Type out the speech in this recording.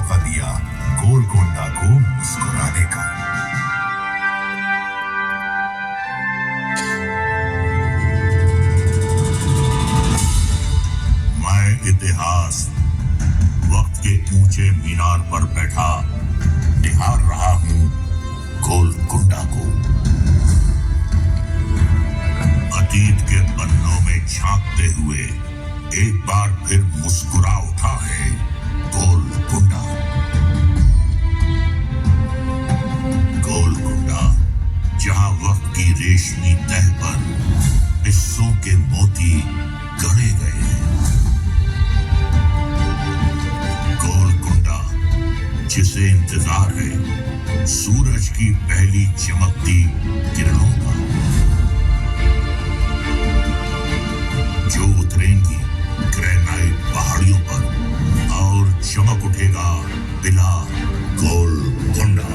मौका दिया गोलकोंडा को मुस्कुराने का। मैं इतिहास वक्त के ऊंचे मीनार पर बैठा निहार रहा हूं गोलकोंडा को। अतीत के पन्नों में झांकते हुए एक बार फिर मुस्कुरा उठा है गोलकोंडा। गोलकोंडा जहां वक्त की रेशमी तह पर हिस्सों के मोती गढ़े गए हैं। गोलकोंडा जिसे इंतजार है सूरज की पहली चमकती किरणों का, जो उतरेंगी ग्रेनाइट पहाड़ियों पर और चमक उठेगा बिला गोलकोंडा।